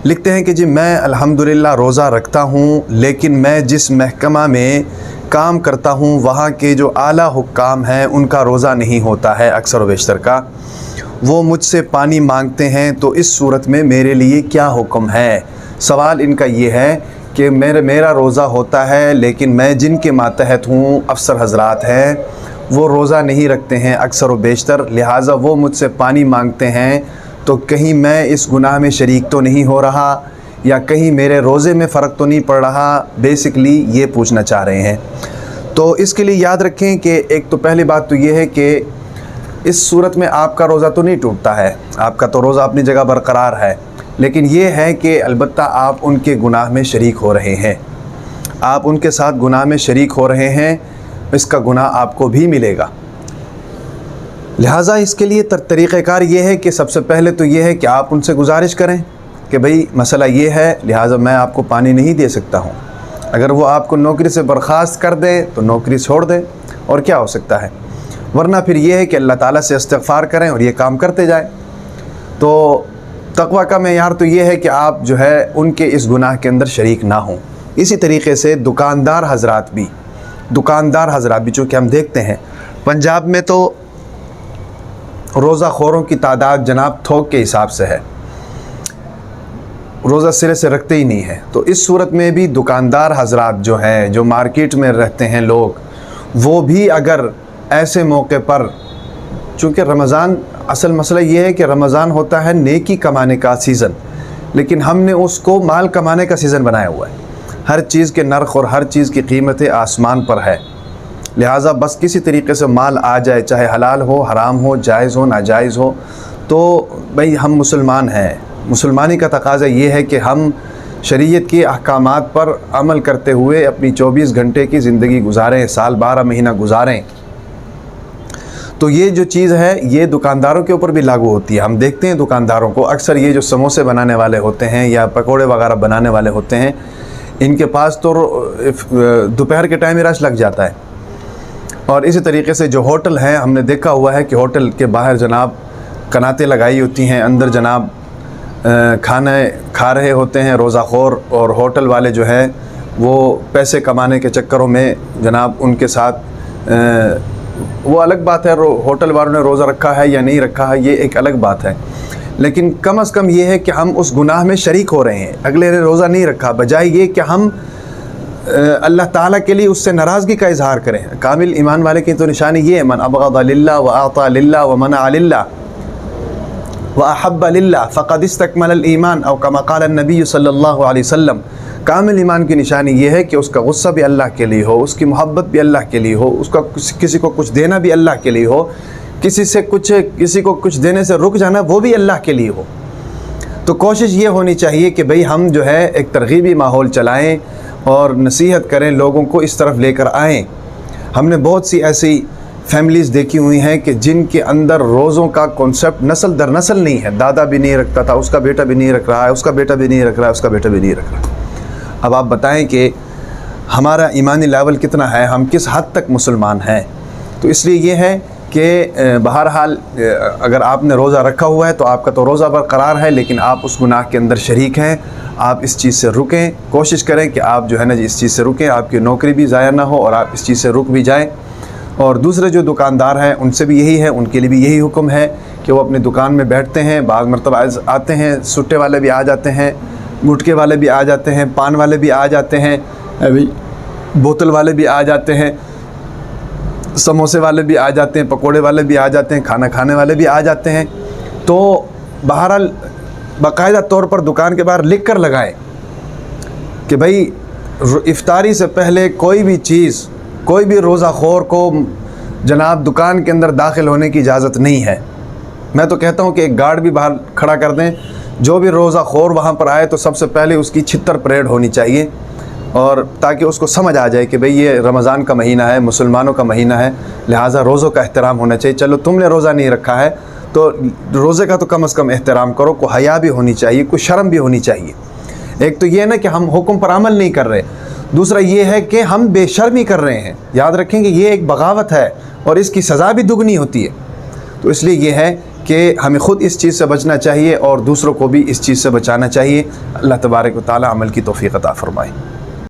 لکھتے ہیں کہ جی میں الحمدللہ روزہ رکھتا ہوں، لیکن میں جس محکمہ میں کام کرتا ہوں وہاں کے جو اعلیٰ حکام ہیں ان کا روزہ نہیں ہوتا ہے اکثر و بیشتر کا، وہ مجھ سے پانی مانگتے ہیں، تو اس صورت میں میرے لیے کیا حکم ہے؟ سوال ان کا یہ ہے کہ میرا روزہ ہوتا ہے، لیکن میں جن کے ماتحت ہوں افسر حضرات ہیں وہ روزہ نہیں رکھتے ہیں اکثر و بیشتر، لہٰذا وہ مجھ سے پانی مانگتے ہیں، تو کہیں میں اس گناہ میں شریک تو نہیں ہو رہا، یا کہیں میرے روزے میں فرق تو نہیں پڑ رہا؟ بیسکلی یہ پوچھنا چاہ رہے ہیں۔ تو اس کے لیے یاد رکھیں کہ ایک تو پہلی بات تو یہ ہے کہ اس صورت میں آپ کا روزہ تو نہیں ٹوٹتا ہے، آپ کا تو روزہ اپنی جگہ برقرار ہے، لیکن یہ ہے کہ البتہ آپ ان کے گناہ میں شریک ہو رہے ہیں، آپ ان کے ساتھ گناہ میں شریک ہو رہے ہیں، اس کا گناہ آپ کو بھی ملے گا۔ لہٰذا اس کے لیے طریقہ کار یہ ہے کہ سب سے پہلے تو یہ ہے کہ آپ ان سے گزارش کریں کہ بھئی مسئلہ یہ ہے، لہٰذا میں آپ کو پانی نہیں دے سکتا ہوں۔ اگر وہ آپ کو نوکری سے برخاست کر دیں تو نوکری چھوڑ دیں، اور کیا ہو سکتا ہے، ورنہ پھر یہ ہے کہ اللہ تعالیٰ سے استغفار کریں اور یہ کام کرتے جائیں۔ تو تقویٰ کا معیار تو یہ ہے کہ آپ جو ہے ان کے اس گناہ کے اندر شریک نہ ہوں۔ اسی طریقے سے دکاندار حضرات بھی چونکہ ہم دیکھتے ہیں پنجاب میں تو روزہ خوروں کی تعداد جناب تھوک کے حساب سے ہے، روزہ سرے سے رکھتے ہی نہیں ہے۔ تو اس صورت میں بھی دکاندار حضرات جو ہیں، جو مارکیٹ میں رہتے ہیں لوگ، وہ بھی اگر ایسے موقع پر، چونکہ رمضان، اصل مسئلہ یہ ہے کہ رمضان ہوتا ہے نیکی کمانے کا سیزن، لیکن ہم نے اس کو مال کمانے کا سیزن بنایا ہوا ہے۔ ہر چیز کے نرخ اور ہر چیز کی قیمتیں آسمان پر ہے، لہٰذا بس کسی طریقے سے مال آ جائے، چاہے حلال ہو، حرام ہو، جائز ہو، ناجائز ہو، تو بھئی ہم مسلمان ہیں۔ مسلمانی کا تقاضا یہ ہے کہ ہم شریعت کے احکامات پر عمل کرتے ہوئے اپنی 24 گھنٹے کی زندگی گزاریں، سال 12 مہینہ گزاریں۔ تو یہ جو چیز ہے یہ دکانداروں کے اوپر بھی لاگو ہوتی ہے۔ ہم دیکھتے ہیں دکانداروں کو، اکثر یہ جو سموسے بنانے والے ہوتے ہیں یا پکوڑے وغیرہ بنانے والے ہوتے ہیں، ان کے پاس تو دوپہر کے ٹائم ہی رش لگ جاتا ہے۔ اور اسی طریقے سے جو ہوٹل ہیں، ہم نے دیکھا ہوا ہے کہ ہوٹل کے باہر جناب کناتیں لگائی ہوتی ہیں، اندر جناب کھانے کھا رہے ہوتے ہیں روزہ خور، اور ہوٹل والے جو ہیں وہ پیسے کمانے کے چکروں میں جناب ان کے ساتھ، وہ الگ بات ہے ہوٹل والوں نے روزہ رکھا ہے یا نہیں رکھا ہے، یہ ایک الگ بات ہے، لیکن کم از کم یہ ہے کہ ہم اس گناہ میں شریک ہو رہے ہیں۔ اگلے نے روزہ نہیں رکھا، بجائے یہ کہ ہم اللہ تعالیٰ کے لیے اس سے ناراضگی کا اظہار کریں۔ کامل ایمان والے کی تو نشانی یہ ہے، من ابغض للہ واعطى للہ ومنع للہ واحب للہ فقد استکمل الایمان، او کما قال النبی صلی اللہ علیہ وسلم۔ کامل ایمان کی نشانی یہ ہے کہ اس کا غصہ بھی اللہ کے لیے ہو، اس کی محبت بھی اللہ کے لیے ہو، اس کا کسی کو کچھ دینا بھی اللہ کے لیے ہو، کسی کو کچھ دینے سے رک جانا وہ بھی اللہ کے لیے ہو۔ تو کوشش یہ ہونی چاہیے کہ بھئی ہم جو ہے ایک ترغیبی ماحول چلائیں اور نصیحت کریں، لوگوں کو اس طرف لے کر آئیں۔ ہم نے بہت سی ایسی فیملیز دیکھی ہوئی ہیں کہ جن کے اندر روزوں کا کنسپٹ نسل در نسل نہیں ہے، دادا بھی نہیں رکھتا تھا، اس کا بیٹا بھی نہیں رکھ رہا ہے، اس کا بیٹا بھی نہیں رکھ رہا ہے، اس کا بیٹا بھی نہیں رکھ رہا۔ اب آپ بتائیں کہ ہمارا ایمانی لیول کتنا ہے، ہم کس حد تک مسلمان ہیں۔ تو اس لیے یہ ہے کہ بہرحال اگر آپ نے روزہ رکھا ہوا ہے تو آپ کا تو روزہ برقرار ہے، لیکن آپ اس گناہ کے اندر شریک ہیں، آپ اس چیز سے رکیں، کوشش کریں کہ آپ جو ہے نا اس چیز سے رکیں، آپ کی نوکری بھی ضائع نہ ہو اور آپ اس چیز سے رک بھی جائیں۔ اور دوسرے جو دکاندار ہیں ان سے بھی یہی ہے، ان کے لیے بھی یہی حکم ہے کہ وہ اپنی دکان میں بیٹھتے ہیں، بعض مرتبہ آتے ہیں، سٹے والے بھی آ جاتے ہیں، گٹکے والے بھی آ جاتے ہیں، پان والے بھی آ جاتے ہیں، بوتل والے بھی آ جاتے ہیں، سموسے والے بھی آ جاتے ہیں، پکوڑے والے بھی آ جاتے ہیں، کھانا کھانے والے بھی آ جاتے ہیں۔ تو بہرحال باقاعدہ طور پر دکان کے باہر لکھ کر لگائیں کہ بھئی افطاری سے پہلے کوئی بھی چیز، کوئی بھی روزہ خور کو جناب دکان کے اندر داخل ہونے کی اجازت نہیں ہے۔ میں تو کہتا ہوں کہ ایک گارڈ بھی باہر کھڑا کر دیں، جو بھی روزہ خور وہاں پر آئے تو سب سے پہلے اس کی چھتر پریڈ ہونی چاہیے، اور تاکہ اس کو سمجھ آ جائے کہ بھئی یہ رمضان کا مہینہ ہے، مسلمانوں کا مہینہ ہے، لہٰذا روزوں کا احترام ہونا چاہیے۔ چلو تم نے روزہ نہیں رکھا ہے تو روزے کا تو کم از کم احترام کرو، کوئی حیا بھی ہونی چاہیے، کوئی شرم بھی ہونی چاہیے۔ ایک تو یہ ہے نا کہ ہم حکم پر عمل نہیں کر رہے، دوسرا یہ ہے کہ ہم بے شرمی کر رہے ہیں۔ یاد رکھیں کہ یہ ایک بغاوت ہے اور اس کی سزا بھی دگنی ہوتی ہے۔ تو اس لیے یہ ہے کہ ہمیں خود اس چیز سے بچنا چاہیے اور دوسروں کو بھی اس چیز سے بچانا چاہیے۔ اللہ تبارک و تعالی عمل کی توفیق عطا فرمائے۔